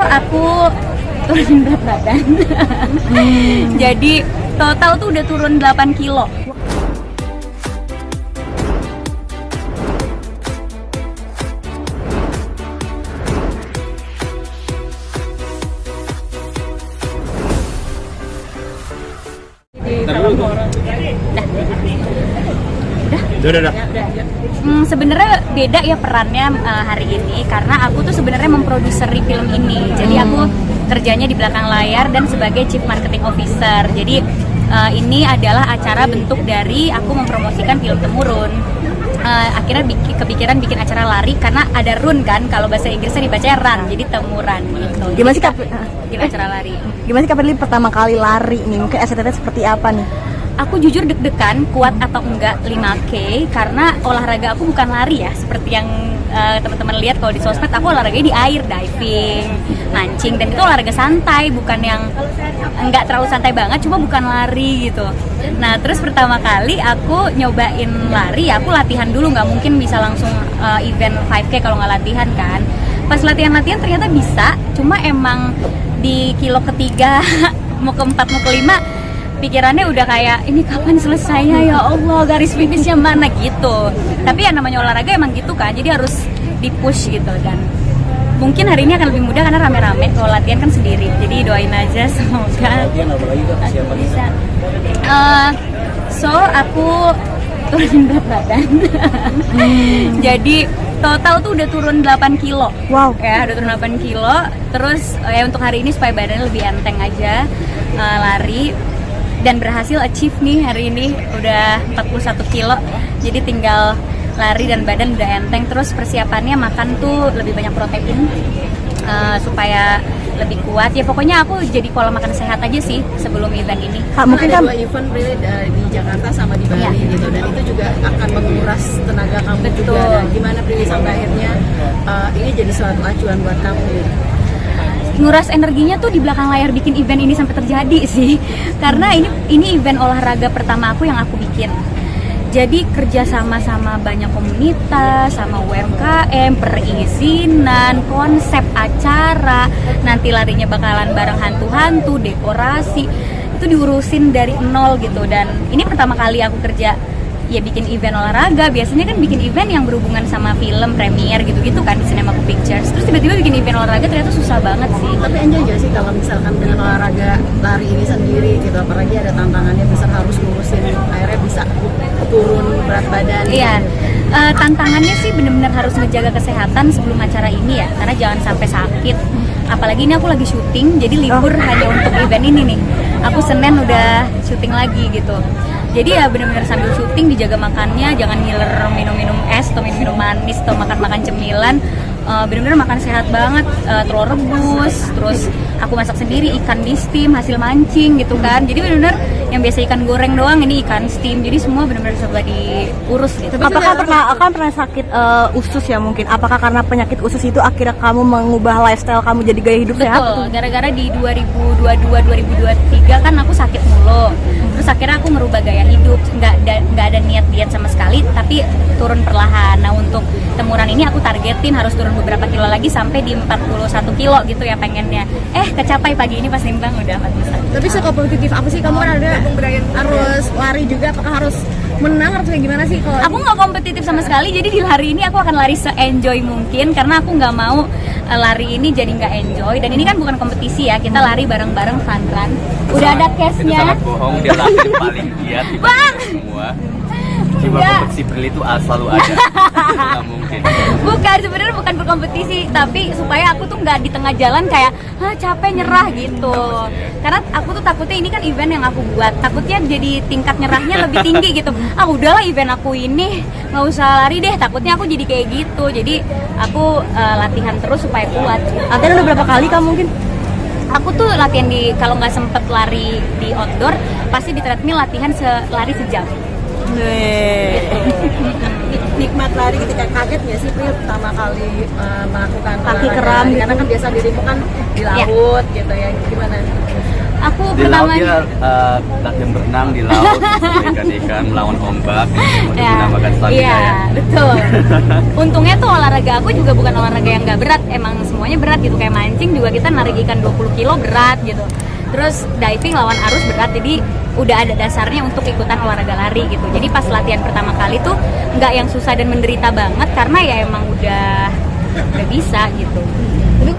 aku turunin berat badan. Jadi total tuh udah turun 8 kilo. Udah. Sebenarnya beda ya perannya hari ini karena aku tuh sebenarnya memproduseri film ini. Jadi aku kerjanya di belakang layar dan sebagai Chief Marketing Officer. Jadi ini adalah acara bentuk dari aku mempromosikan film Temurun. Akhirnya kepikiran bikin acara lari karena ada run kan, kalau bahasa Inggrisnya dibaca run, jadi temuran gitu. Gimana sih bikin acara lari? Gimana sih Kapri pertama kali lari nih? Mungkin STT seperti apa nih? Aku jujur deg-degan kuat atau enggak 5K karena olahraga aku bukan lari ya, seperti yang teman-teman lihat kalau di sosmed. Aku olahraganya di air, diving, mancing, dan itu olahraga santai, bukan yang enggak terlalu santai banget, cuma bukan lari gitu. Nah terus pertama kali aku nyobain lari, aku latihan dulu, nggak mungkin bisa langsung event 5K kalau nggak latihan kan. Pas latihan ternyata bisa, cuma emang di kilo ketiga mau ke-4 mau ke-5 pikirannya udah kayak ini kapan selesainya ya Allah, garis finishnya mana gitu. Tapi ya namanya olahraga emang gitu kan, jadi harus di-push gitu. Dan mungkin hari ini akan lebih mudah karena rame-rame, kalau latihan kan sendiri. Jadi doain aja semoga bisa. So aku turunin berat badan. Jadi total tuh udah turun 8 kilo. Wow. Ya udah turun 8 kilo. Terus ya untuk hari ini supaya badannya lebih enteng aja, lari. Dan berhasil achieve nih hari ini udah 41 kilo. Jadi tinggal lari dan badan udah enteng. Terus persiapannya makan tuh lebih banyak protein supaya lebih kuat. Ya pokoknya aku jadi pola makan sehat aja sih sebelum event ini. Mungkin ada 2 event di Jakarta sama di Bali gitu, dan itu juga akan menguras tenaga kamu. Betul. Juga. Dan gimana Prilly sampai akhirnya ini jadi suatu acuan buat kamu gitu? Nguras energinya tuh di belakang layar bikin event ini sampai terjadi sih. Karena ini event olahraga pertama aku yang aku bikin. Jadi kerja sama banyak komunitas, sama UMKM, perizinan, konsep acara, nanti larinya bakalan bareng hantu-hantu, dekorasi, itu diurusin dari nol gitu. Dan ini pertama kali aku kerja ya bikin event olahraga. Biasanya kan bikin event yang berhubungan sama film, premiere gitu-gitu kan di Cinemaku Pictures. Terus tiba-tiba bikin event olahraga ternyata susah banget sih. Tapi enjoy gak sih kalau misalkan dengan olahraga lari ini sendiri gitu, apalagi ada tantangannya besar harus ngurusin akhirnya bisa turun berat badan. Iya, tantangannya sih benar-benar harus ngejaga kesehatan sebelum acara ini ya, karena jangan sampai sakit. Apalagi ini aku lagi syuting, jadi libur hanya untuk event ini nih. Aku Senin udah syuting lagi gitu. Jadi ya benar-benar sambil syuting dijaga makannya, jangan ngiler minum-minum es atau minum-minum manis atau makan-makan cemilan. Benar-benar makan sehat banget, telur rebus, terus aku masak sendiri ikan di steam hasil mancing gitu kan. Jadi benar-benar yang biasa ikan goreng doang, ini ikan steam. Jadi semua benar-benar coba diurus gitu. Apakah pernah sakit usus ya mungkin? Apakah karena penyakit usus itu akhirnya kamu mengubah lifestyle kamu jadi gaya hidup sehat? Betul, gara-gara di 2022-2023 kan aku sakit mulu. Terus akhirnya aku merubah gaya hidup, nggak ada niat diet sama sekali, tapi turun perlahan. Nah untuk Temuran ini aku targetin harus turun beberapa kilo lagi sampai di 41 kilo gitu ya pengennya. Kecapai pagi ini pas nimbang udah 41. Tapi sekompetitif apa sih kamu? Kan ada harus lari juga, apakah harus menang harus kayak gimana sih kalau? Aku nggak kompetitif sama sekali, jadi di hari ini aku akan lari se-enjoy mungkin karena aku nggak mau lari ini jadi nggak enjoy. Dan ini kan bukan kompetisi ya, kita lari bareng-bareng fun run. Udah ada cashnya. Itu sangat bohong, dia lari paling giat dibanding semua. Jiwa kompetisi Prilly itu selalu ada. Itu nggak mungkin. Bukan, sebenarnya bukan berkompetisi, tapi supaya aku tuh nggak di tengah jalan kayak capek nyerah gitu. Karena aku tuh takutnya ini kan event yang aku buat, takutnya jadi tingkat nyerahnya lebih tinggi gitu. Udahlah event aku ini nggak usah lari deh, takutnya aku jadi kayak gitu. Jadi aku latihan terus supaya kuat. Latihan udah berapa kali kamu mungkin? Aku tuh latihan kalau nggak sempet lari di outdoor, pasti di treadmill latihan lari sejam. Nikmat lari ketika kaget nggak sih Pril pertama kali melakukan kaki olahraga? kram gitu. Karena kan biasa dirimu kan di laut gitu ya, gimana? Aku Di laut pertama dia latihan berenang di laut, ikan-ikan melawan ombak, untuk menambahkan stamina iya, ya. betul. Untungnya tuh olahraga aku juga bukan olahraga yang nggak berat, emang semuanya berat gitu. Kayak mancing juga kita narik ikan 20 kilo berat gitu. Terus diving lawan arus berat, jadi udah ada dasarnya untuk ikutan olahraga lari gitu. Jadi pas latihan pertama kali tuh nggak yang susah dan menderita banget, karena ya emang udah bisa gitu. Tapi